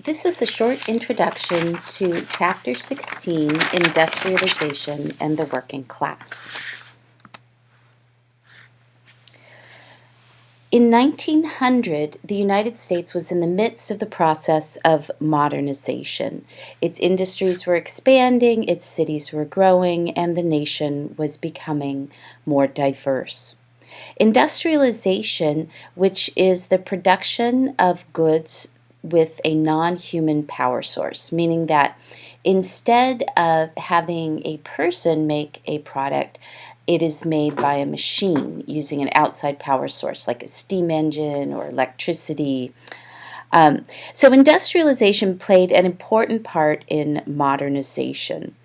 This is a short introduction to Chapter 16, Industrialization and the Working Class. In 1900, the United States was in the midst of the process of modernization. Its industries were expanding, its cities were growing, and the nation was becoming more diverse. Industrialization, which is the production of goods with a non-human power source, meaning that instead of having a person make a product, it is made by a machine using an outside power source like a steam engine or electricity. So industrialization played an important part in modernization.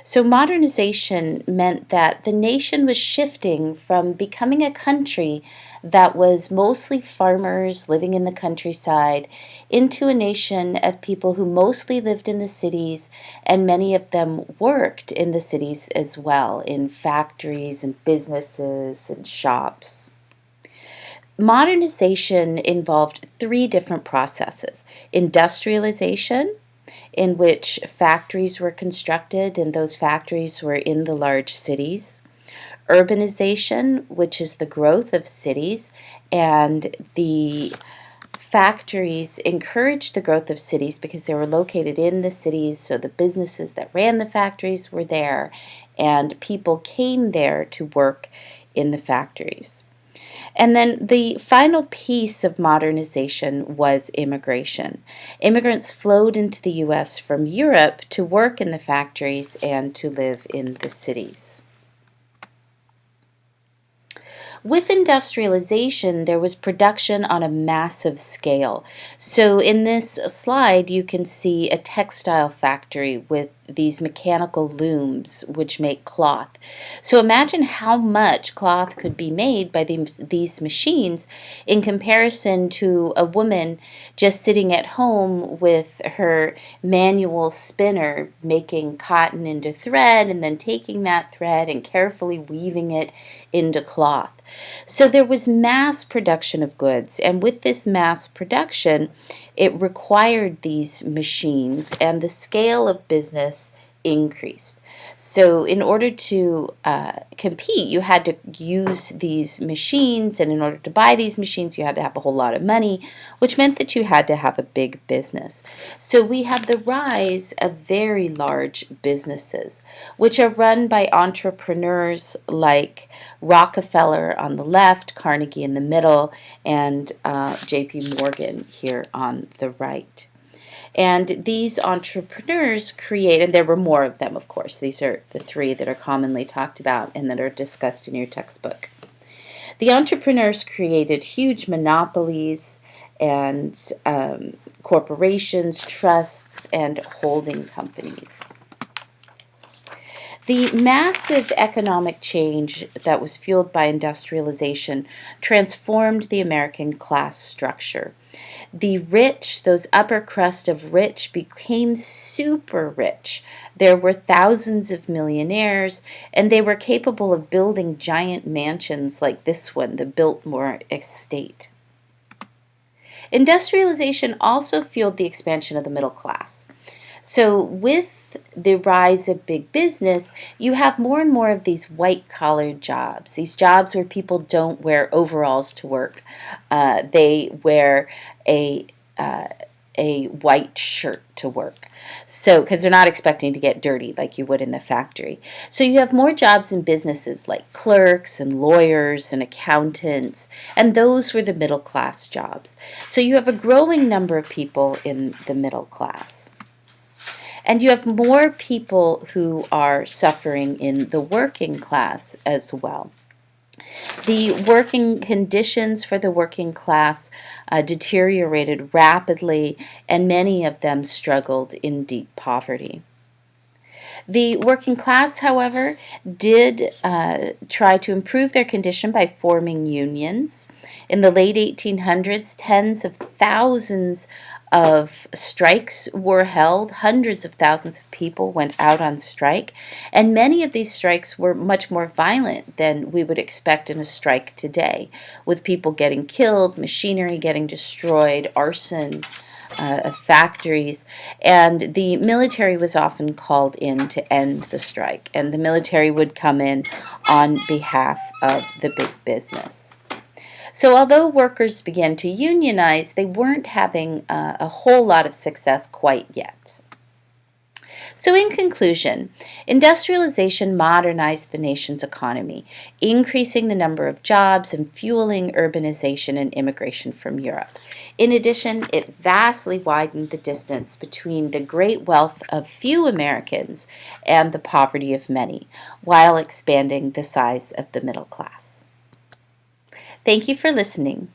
So modernization meant that the nation was shifting from becoming a country that was mostly farmers living in the countryside into a nation of people who mostly lived in the cities, and many of them worked in the cities as well, in factories and businesses and shops. Modernization involved three different processes: industrialization, in which factories were constructed and those factories were in the large cities; urbanization, which is the growth of cities, and the factories encouraged the growth of cities because they were located in the cities, so the businesses that ran the factories were there, and people came there to work in the factories. And then the final piece of modernization was immigration. Immigrants flowed into the U.S. from Europe to work in the factories and to live in the cities. With industrialization, there was production on a massive scale. So in this slide, you can see a textile factory with these mechanical looms which make cloth. So imagine how much cloth could be made by these machines in comparison to a woman just sitting at home with her manual spinner making cotton into thread and then taking that thread and carefully weaving it into cloth. So there was mass production of goods, and with this mass production, it required these machines, and the scale of business increased. So in order to compete, you had to use these machines, and in order to buy these machines, you had to have a whole lot of money, which meant that you had to have a big business. So we have the rise of very large businesses, which are run by entrepreneurs like Rockefeller on the left, Carnegie in the middle, and J.P. Morgan here on the right. And these entrepreneurs create, and there were more of them, of course. These are the three that are commonly talked about and that are discussed in your textbook. The entrepreneurs created huge monopolies and corporations, trusts, and holding companies. The massive economic change that was fueled by industrialization transformed the American class structure. The rich, those upper crust of rich, became super rich. There were thousands of millionaires, and they were capable of building giant mansions like this one, the Biltmore Estate. Industrialization also fueled the expansion of the middle class. So with the rise of big business, you have more and more of these white-collar jobs, these jobs where people don't wear overalls to work. They wear a white shirt to work. So, because they're not expecting to get dirty like you would in the factory. So you have more jobs in businesses like clerks and lawyers and accountants, and those were the middle class jobs. So you have a growing number of people in the middle class. And you have more people who are suffering in the working class as well. The working conditions for the working class deteriorated rapidly, and many of them struggled in deep poverty. The working class, however, did try to improve their condition by forming unions. In the late 1800s, tens of thousands of strikes were held. Hundreds of thousands of people went out on strike, and many of these strikes were much more violent than we would expect in a strike today, with people getting killed, machinery getting destroyed, arson, factories, and the military was often called in to end the strike, and the military would come in on behalf of the big business. So although workers began to unionize, they weren't having a whole lot of success quite yet. So, in conclusion, industrialization modernized the nation's economy, increasing the number of jobs and fueling urbanization and immigration from Europe. In addition, it vastly widened the distance between the great wealth of few Americans and the poverty of many, while expanding the size of the middle class. Thank you for listening.